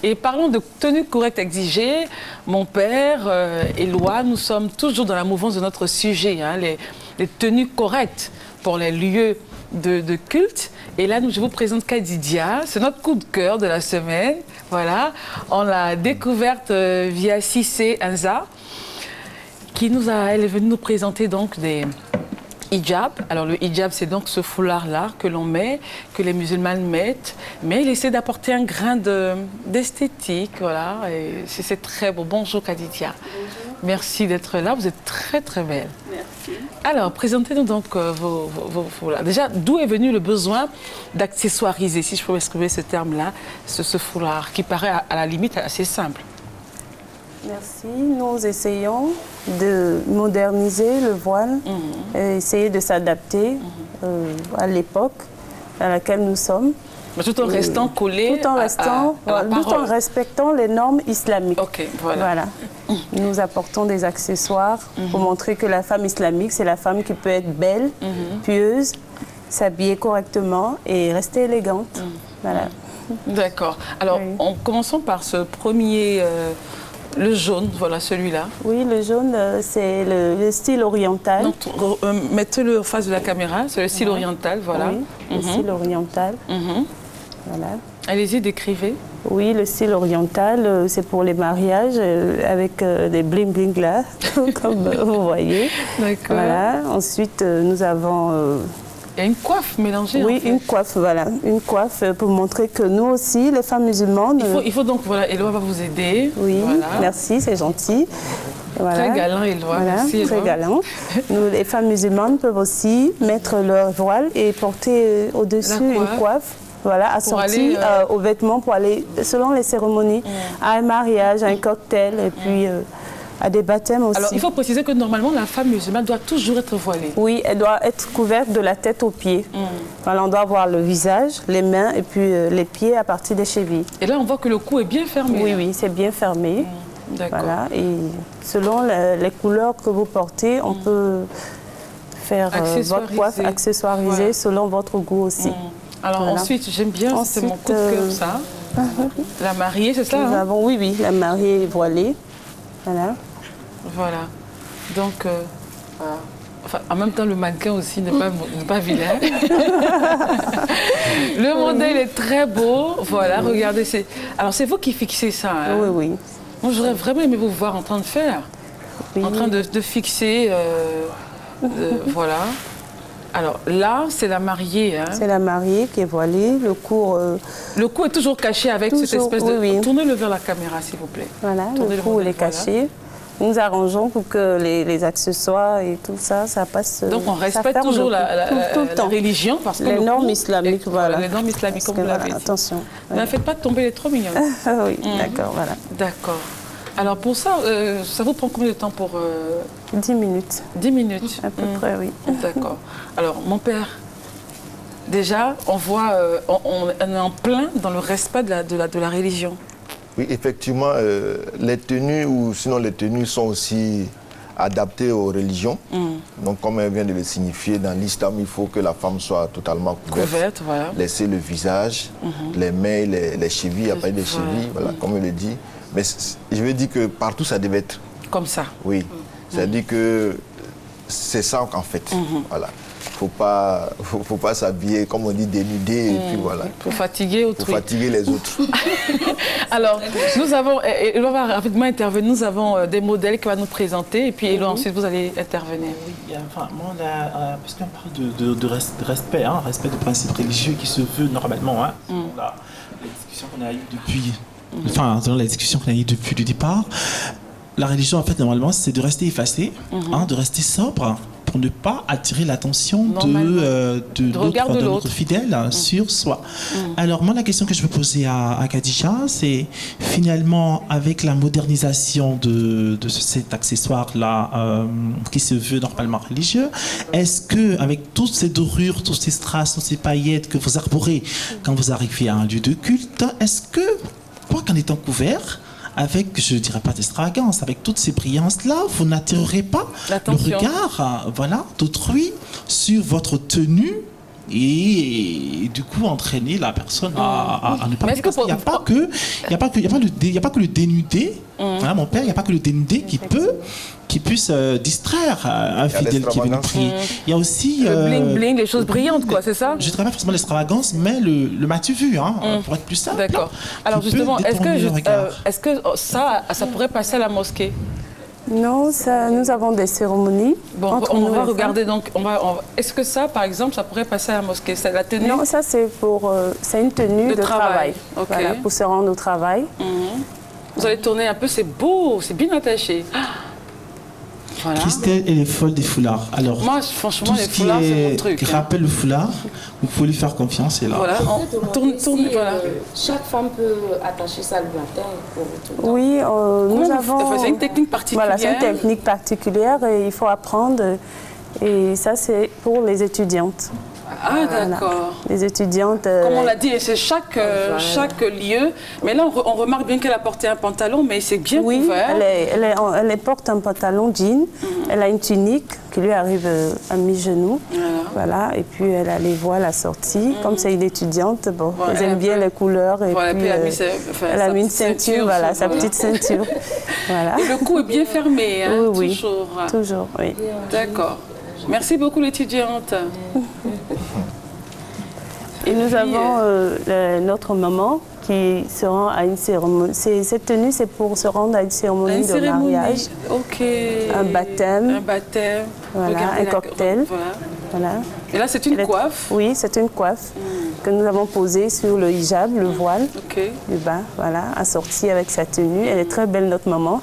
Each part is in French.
Et parlons de tenue correcte exigée. Mon père, Éloi, nous sommes toujours dans la mouvance de notre sujet, hein, les tenues correctes pour les lieux de culte. Et là, je vous présente Kadidia. C'est notre coup de cœur de la semaine. Voilà. On l'a découverte via Cissé Anza, elle est venue nous présenter donc des hijabs. Alors le hijab, c'est donc ce foulard-là que l'on met, que les musulmanes mettent, mais il essaie d'apporter un grain d'esthétique, voilà. Et c'est très beau. Bonjour Kadidia. Bonjour. Merci d'être là. Vous êtes très très belle. Merci. Alors, présentez-nous donc vos foulards. Déjà, d'où est venu le besoin d'accessoiriser, si je peux exprimer ce terme-là, ce foulard qui paraît à la limite assez simple? Merci. Nous essayons de moderniser le voile, et essayer de s'adapter à l'époque à laquelle nous sommes. Mais tout en restant collé tout en respectant les normes islamiques. Ok, voilà. Nous apportons des accessoires pour montrer que la femme islamique, c'est la femme qui peut être belle, pieuse, s'habiller correctement et rester élégante. Voilà. D'accord. Alors, commençons par ce premier... le jaune, voilà celui-là. Oui, le jaune, c'est le style oriental. Donc, mettez-le en face de la caméra, c'est le style oriental, voilà. Oui, le style oriental. Voilà. Allez-y, décrivez. Oui, le style oriental, c'est pour les mariages avec des bling-bling là, comme vous voyez. D'accord. Voilà. Ensuite, nous avons... Il y a une coiffe mélangée. Oui, en fait. Une coiffe, voilà. Une coiffe pour montrer que nous aussi, les femmes musulmanes... Il faut donc, voilà, Éloi va vous aider. Oui, voilà. Merci, c'est gentil. Voilà. Très galant, Éloi. Voilà, merci, très galant. Nous, les femmes musulmanes peuvent aussi mettre leur voile et porter au-dessus une coiffe. Voilà, assortie aux vêtements pour aller, selon les cérémonies, à un mariage, à un cocktail et puis... à des baptêmes aussi. Alors, il faut préciser que normalement, la femme musulmane doit toujours être voilée. Oui, elle doit être couverte de la tête aux pieds. Alors, on doit voir le visage, les mains et puis les pieds à partir des chevilles. Et là, on voit que le cou est bien fermé. Oui, oui, c'est bien fermé. D'accord. Voilà, et selon les couleurs que vous portez, on peut faire votre coiffe accessoirisée selon votre goût aussi. Alors ensuite, j'aime bien, c'est mon coup de cœur, ça. La mariée, c'est ça? Nous avons, oui, la mariée voilée. Voilà. Voilà. Donc, enfin, en même temps, le mannequin aussi n'est pas vilain. Le modèle est très beau. Voilà, regardez. Alors, c'est vous qui fixez ça. Hein? Oui, oui. Moi, j'aurais vraiment aimé vous voir en train de faire. Oui. En train de fixer. Voilà. Alors là, c'est la mariée. Hein. C'est la mariée qui est voilée. Le cou est toujours caché avec cette espèce de... Oui. Tournez-le vers la caméra, s'il vous plaît. Voilà, le cou est caché. Nous arrangeons pour que les accessoires et tout ça, ça passe. Donc on respecte toujours la religion parce que les normes islamiques, voilà. Les normes islamiques, comme vous l'avez dit. Attention. Ne faites pas tomber les trop mignonnes. Oui, d'accord, voilà. D'accord. Alors pour ça, ça vous prend combien de temps pour 10 minutes. 10 minutes. À peu près, oui. D'accord. Alors mon père, déjà, on voit, on est en plein dans le respect de la religion. Oui, effectivement, les tenues ou sinon les tenues sont aussi adaptées aux religions. Donc, comme elle vient de le signifier, dans l'islam, il faut que la femme soit totalement couverte. Voilà. Laisser le visage, les mains, les chevilles, après les chevilles, voilà, comme elle le dit. Mais je veux dire que partout, ça devait être... Comme ça. Oui. C'est-à-dire que c'est ça en fait. Voilà. Faut pas s'habiller, comme on dit, dénudé, et puis voilà. Pour fatiguer autrui. Pour fatiguer les autres. Alors, nous avons, Éloi va rapidement intervenir, nous avons des modèles qui va nous présenter, et puis Éloi, ensuite vous allez intervenir. Oui, enfin, moi, parce qu'on parle de respect, hein, respect de principes religieux qui se veut normalement. Hein, la discussion qu'on a eue depuis, selon la discussion qu'on a eue depuis le départ, la religion, en fait, normalement, c'est de rester effacé, hein, de rester sobre, pour ne pas attirer l'attention de notre fidèle sur soi. Alors moi, la question que je veux poser à Khadija, c'est finalement avec la modernisation de cet accessoire-là qui se veut normalement religieux, est-ce que avec toutes ces dorures, tous ces strass, toutes ces paillettes que vous arborez quand vous arrivez à un lieu de culte, est-ce que, quoi qu'en étant couvert, avec, je ne dirais pas d'extravagance, avec toutes ces brillances-là, vous n'attirerez pas le regard d'autrui sur votre tenue et du coup entraîner la personne à ne pas. Mais Il n'y a pas que le dénudé. Hein, mon père, il n'y a pas que le dénudé qui puisse distraire un fidèle qui est venu prier. Il y a aussi le bling bling, les choses brillantes, quoi, c'est ça? Je ne dirais pas forcément l'extravagance, mais le m'as-tu vu, hein, pour être plus simple. D'accord. Alors justement, est-ce que ça pourrait passer à la mosquée? Non, nous avons des cérémonies. Bon, on va regarder donc. Est-ce que ça, par exemple, ça pourrait passer à la mosquée? C'est la tenue? Non, ça c'est une tenue de travail. Okay. Voilà, pour se rendre au travail. Vous allez tourner un peu, c'est beau, c'est bien attaché. Voilà. Christelle, elle est folle des foulards. Alors, moi, franchement, les foulards, c'est mon truc. Qui rappelle le foulard, vous pouvez lui faire confiance. Et là. Voilà, on tourne. Voilà. Chaque femme peut attacher ça le matin. Oui, nous avons. C'est une technique particulière. Voilà, c'est une technique particulière et il faut apprendre. Et ça, c'est pour les étudiantes. Ah, d'accord. Voilà. Les étudiantes... Comme on l'a dit, c'est chaque lieu. Mais là, on remarque bien qu'elle a porté un pantalon, mais c'est bien couvert. Elle porte un pantalon jean. Elle a une tunique qui lui arrive à mi-genou. Voilà. Et puis, elle a les voiles assorties. Comme c'est une étudiante, bon, elle aime bien les couleurs. Et puis, elle a mis une ceinture, voilà, sa petite ceinture. Voilà. Et le cou est bien fermé, hein, oui, toujours. Toujours, oui. D'accord. Merci beaucoup, l'étudiante. Et nous avons notre maman qui se rend à une cérémonie. Cette tenue, c'est pour se rendre à une cérémonie de mariage. Ok. Un baptême. Voilà, un cocktail. Voilà. Et là, c'est une coiffe? Oui, c'est une coiffe que nous avons posée sur le hijab, le voile du bas, voilà, assortie avec sa tenue. Elle est très belle, notre maman.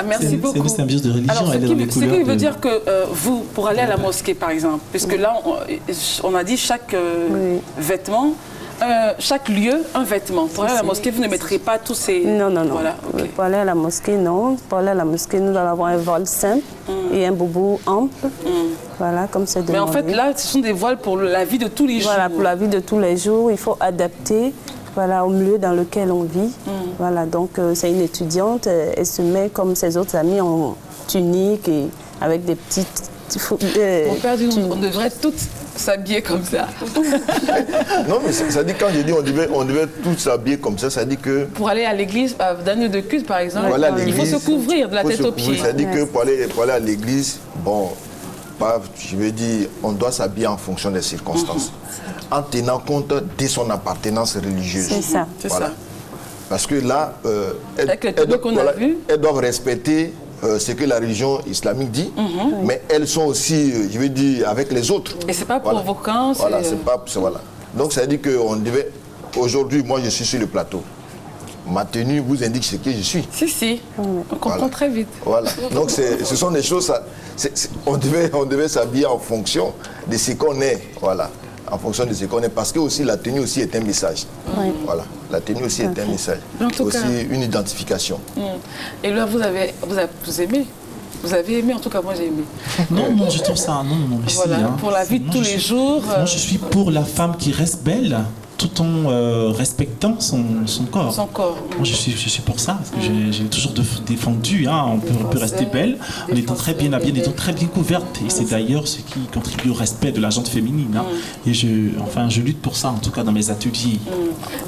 Merci beaucoup. C'est une symbiose de religion. Alors, ce qui veut dire que vous, pour aller à la mosquée, par exemple, puisque là, on a dit chaque vêtement, chaque lieu, un vêtement. Pour aller à la mosquée, vous ne mettrez pas tous ces... Non. Voilà, okay. Pour aller à la mosquée, non. Pour aller à la mosquée, nous allons avoir un voile simple et un boubou ample. Voilà, comme c'est demandé. Mais en fait, là, ce sont des voiles pour la vie de tous les jours. Voilà, pour la vie de tous les jours. Il faut adapter au milieu dans lequel on vit. Voilà, donc c'est une étudiante. Elle se met comme ses autres amies en tunique et avec des petites... Mon père dit on devrait toutes s'habiller comme ça. Non, mais ça dit, quand je dis on devait tous s'habiller comme ça dit que... Pour aller à l'église, d'un lieu de culte par exemple, il faut se couvrir de la tête aux pieds. Ça dit que pour aller à l'église, bon, je veux dire, on doit s'habiller en fonction des circonstances, en tenant compte de son appartenance religieuse. C'est ça. Voilà. Parce que là, elles doivent respecter ce que la religion islamique dit, mais elles sont aussi, je veux dire, avec les autres. Et c'est pas provoquant. Voilà, c'est pas... Voilà. Donc ça veut dire qu'on devait... Aujourd'hui, moi je suis sur le plateau. Ma tenue vous indique ce que je suis. Si, on comprend très vite. Voilà. Donc ce sont des choses... On devait s'habiller en fonction de ce qu'on est. Voilà. En fonction de ce qu'on est. Parce que aussi, la tenue aussi est un message. Voilà. La tenue aussi est un message. C'est aussi une identification. Et là, vous aimez? Vous avez aimé, en tout cas moi j'ai aimé. Non, je trouve ça, non, merci. Voilà, hein. Pour la vie de tous les jours. Moi je suis pour la femme qui reste belle, tout en respectant son corps. Son corps. Moi je suis pour ça, parce que j'ai toujours défendu, hein, on peut rester belle en étant très bien habillée, en étant très bien couverte. Et c'est d'ailleurs ce qui contribue au respect de la gente féminine. Hein. Et je lutte pour ça, en tout cas dans mes ateliers.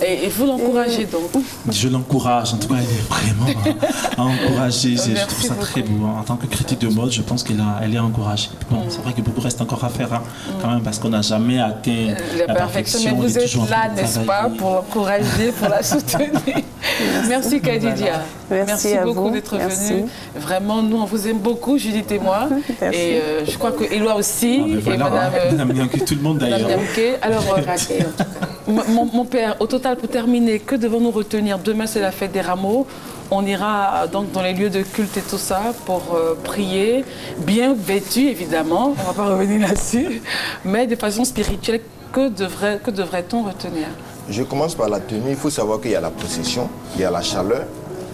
Et vous l'encouragez donc? Je l'encourage, en tout cas elle est vraiment à encourager. Je trouve ça très beau. Hein. En tant que critique de mode, je pense qu'elle est encouragée. Bon, c'est vrai que beaucoup reste encore à faire, hein, quand même, parce qu'on n'a jamais atteint la perfection. Mais vous êtes là, n'est-ce pas, pour l'encourager, pour la soutenir. Merci Kadidia. Merci beaucoup d'être venue. Vraiment, nous, on vous aime beaucoup, Judith et moi. Merci. Et je crois que Éloi aussi. Voilà, et Madame Nianké, tout le monde d'ailleurs. Alors, mon père, au total, pour terminer, que devons-nous retenir? Demain, c'est la fête des rameaux. On ira donc dans les lieux de culte et tout ça pour prier, bien vêtus évidemment, on ne va pas revenir là-dessus, mais de façon spirituelle, que devrait-on retenir? Je commence par la tenue. Il faut savoir qu'il y a la procession, il y a la chaleur,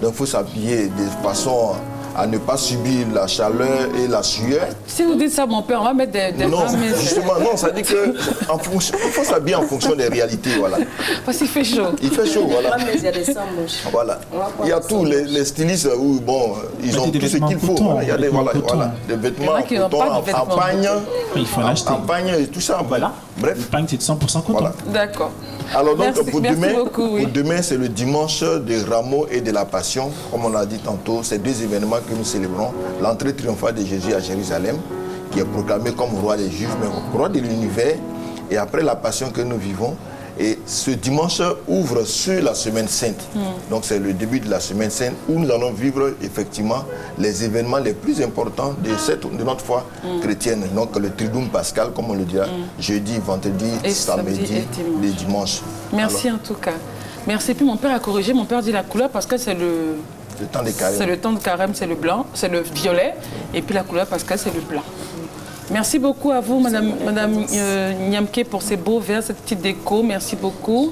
donc il faut s'habiller de façon à ne pas subir la chaleur et la sueur. Si vous dites ça, mon père, on va mettre des non, justement, non, ça dit que il faut s'habiller en fonction des réalités, voilà. Parce qu'il fait chaud. Il fait chaud, voilà. Il y a des semblanches. Voilà. Il y a tous les stylistes où, bon, ils ont tout ce qu'il faut. Il y a des vêtements en coton, en pagne, il faut l'acheter. En pagne et tout ça. Voilà. Bref. L'Espagne, c'est 100% coton. Voilà. D'accord. Alors donc Merci beaucoup, oui. pour demain, c'est le dimanche de Rameau et de la Passion. Comme on l'a dit tantôt, c'est deux événements que nous célébrons. L'entrée triomphale de Jésus à Jérusalem, qui est proclamé comme roi des Juifs, mais roi de l'univers. Et après la Passion que nous vivons. Et ce dimanche ouvre sur la Semaine Sainte. Donc c'est le début de la Semaine Sainte où nous allons vivre effectivement les événements les plus importants de notre foi chrétienne. Donc le Triduum Pascal, comme on le dira, jeudi, vendredi, samedi et dimanche. Merci. Alors, en tout cas. Merci. Puis mon père a corrigé, mon père dit la couleur parce que c'est le temps de carême. C'est le temps de carême, c'est le blanc, c'est le violet. Et puis la couleur pascal, c'est le blanc. Merci beaucoup à vous, Madame Nyamke, pour ces beaux vers, cette petite déco. Merci beaucoup.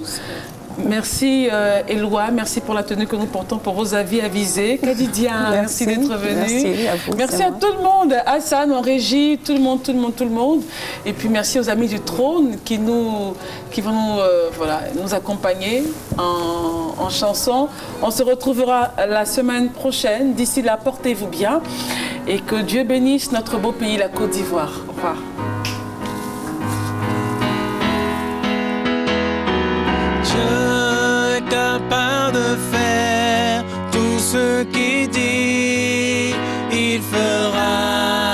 Merci Éloi, merci pour la tenue que nous portons, pour vos avis avisés. Kadidia, merci d'être venu. Merci à vous. Merci à tout le monde, Hassan, en régie, tout le monde. Et puis merci aux amis du trône qui vont nous accompagner en chansons. On se retrouvera la semaine prochaine. D'ici là, portez-vous bien. Et que Dieu bénisse notre beau pays, la Côte d'Ivoire. Au revoir. Dieu est capable de faire tout ce qu'il dit, il fera.